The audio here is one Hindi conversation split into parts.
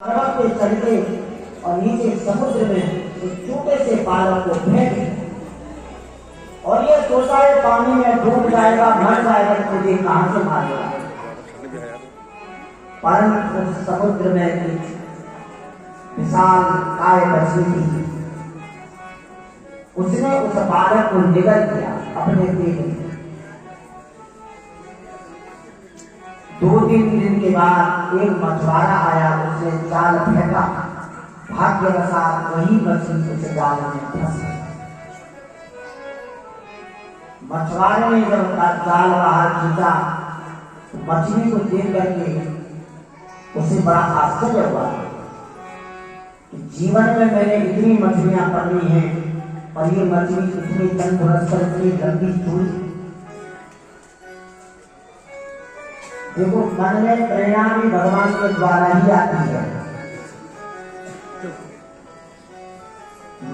पर्वत पे चढ़ते और नीचे समुद्र में एक छोटे से बालक को फेंक दिया और ये सोचा है पानी में डूब जाएगा, मर जाएगा, तो मुझे कहां से मारेगा। परंतु उस समुद्र में एक विशाल काय बची थी, उसने उस बालक को निगल किया अपने पेट में। 2-3 दिन के बाद एक मछुआरा आया, उसने जाल फेंका, भाग्यवशात वही मछली उस जाल में फंस गई। मछुआरे ने जब जाल बाहर खींचा तो मछली को देख करके उसे बड़ा आश्चर्य हुआ कि जीवन में मैंने इतनी मछलियां पकड़ी हैं और ये मछली इतनी तंदुरुस्त, इतनी लंबी चूड़ी। देखो, मन में प्रेरणा भी भगवान के द्वारा ही आती है।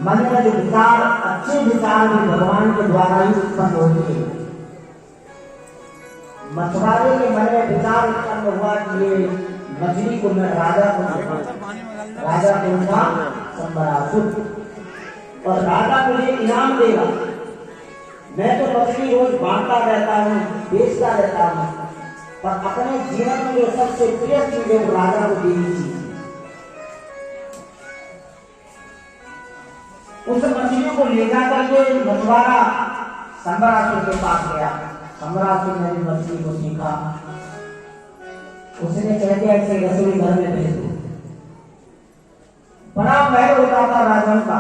मन में जो विचार, अच्छे विचार भी भगवान के द्वारा ही उत्पन्न होते हैं। मछुआरे के मन में विचार उत्पन्न हुआ कि ये मछली को मैं राजा को संबरासुर, और राजा मुझे इनाम देगा। मैं तो मछली रोज बांटता रहता हूँ, बेचता रहता हूँ, पर अपने जीवन में जो सबसे प्रिय चीज है वो राजा को देनी चाहिए। उस मछली को ले जाकर के मछुआरा संबरासुर के पास गया। संबरासुर ने मछली को सीखा, उसने कह दिया इसे रसोई घर में भेज दो। बड़ा महल होता था राजा का,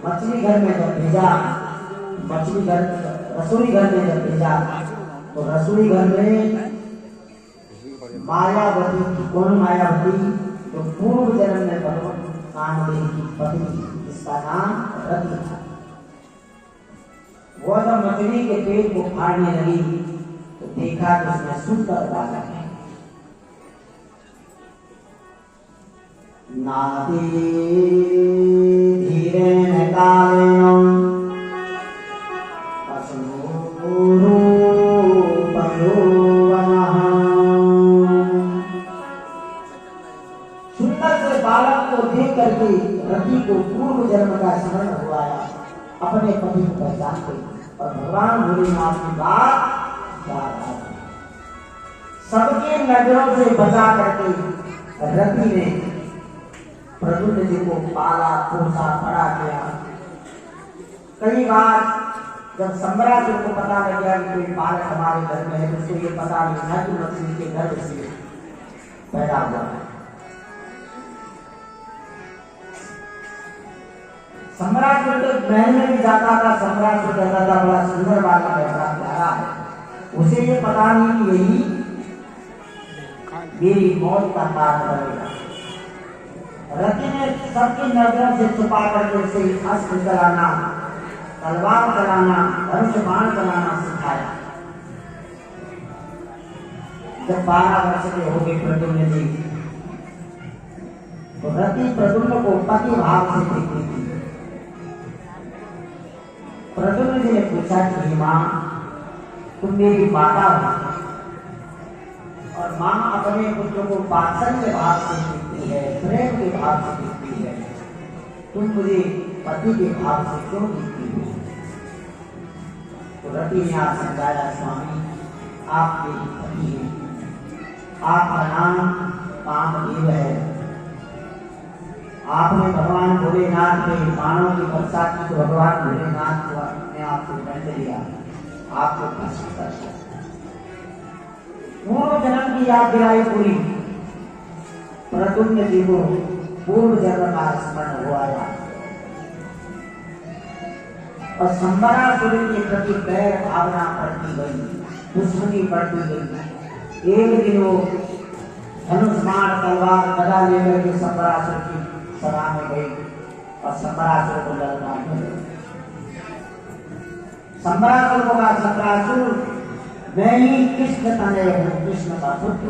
मछली घर में जब भेजा, मछली घर रसोई घर में जब भेजा तो रसोई घर में मायावती की, कौन मायावती? तो पूर्व जन्म में भगवान कामदेव की पत्नी, जिसका नाम रति था। वो जब मछली के पेट को फाड़ने लगी तो देखा कि उसमें सुंदर बालक है। नाती धीरे कालेन बालक को देख करके रति को पूर्व जन्म का स्मरण हुआ, अपने पति को पहचानते और भगवान भोलेनाथ की बात याद आ गई। सबकी नजरों से बचा करके रति ने प्रद्युम्न जी को पाला, पोसा, बड़ा किया। कई बार जब संबरासुर को पता लग गया कि कोई बालक हमारे घर में है, उसको ये पता नहीं था कि मछली के गर्भ से पैदा हुआ है। सम्रासुर के महल में भी जाता था, सम्रासुर कहता था बड़ा सुंदर बालक है, बड़ा प्यारा है। उसे ये पता नहीं कि यही मेरी मौत का कारण बनेगा। रति ने सबकी नजरों से छुपा करके उसे अस्त्र चलाना, तलवार चलाना, धनुष बाण चलाना सिखाया। जब 12 वर्ष के हो गए प्रद्युम्न जी, तो रति प्रद्युम्न को पति भाव से देखती थी। प्रद्युम्न जी ने पूछा कि मां, तुम मेरी माता हो, और मां अपने पुत्र को वात्सल्य भाव से देखती है, प्रेम के भाव से देखती है, तुम मुझे पति के भाव से क्यों देखती हो? तो रति ने आज समझाया, स्वामी आप मेरी पति हैं, आपका नाम कामदेव है। आपने भगवान भोलेनाथ के मानव की वर्षा की तो भगवान भोलेनाथ ने आपको दंड दिया, आपको भस्म कर दिया। पूर्व जन्म की याद दिलाई पूरी। प्रद्युम्न जी को पूर्व जन्म का स्मरण हुआ और संबरासुर के प्रति बैर भावना बढ़ती गई, दुश्मनी बढ़ती गई। एक दिन वो धनुष बाण तलवार गदा लेकर के संबरासुर की सभा में गई और संबरासुर को लड़ना है। संबरासुर को कहा, संबरासुर मैं ही कृष्ण तनय हूँ, कृष्ण का पुत्र,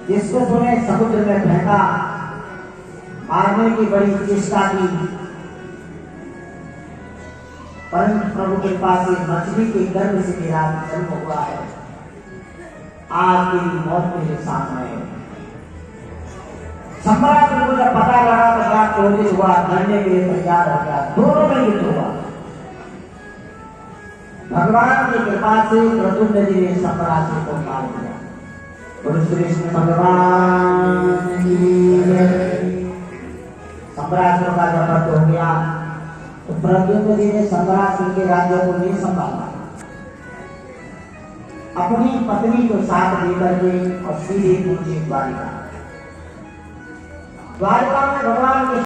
जिसको तूने समुद्र में फेंका, मारने की बड़ी चेष्टा की, परंतु प्रभु के पास एक मछली के गर्भ से मेरा जन्म हुआ है। आज तेरी मौत मेरे सामने है। सम्राट को जब पता लगा तो बड़ा क्रोधित हुआ, लड़ने के लिए तैयार हो गया, दोनों में युद्ध हुआ। भगवान की कृपा से प्रद्युम्न जी ने सम्राट को मार दिया। गुरु श्री कृष्ण भगवान की सम्राट का जब वध हो गया तो प्रद्युम्न जी ने सम्राट के राज्य को नहीं संभाला, अपनी पत्नी को साथ लेकर के और सीधे पहुंचे द्वारिका। द्वारिका में भगवान के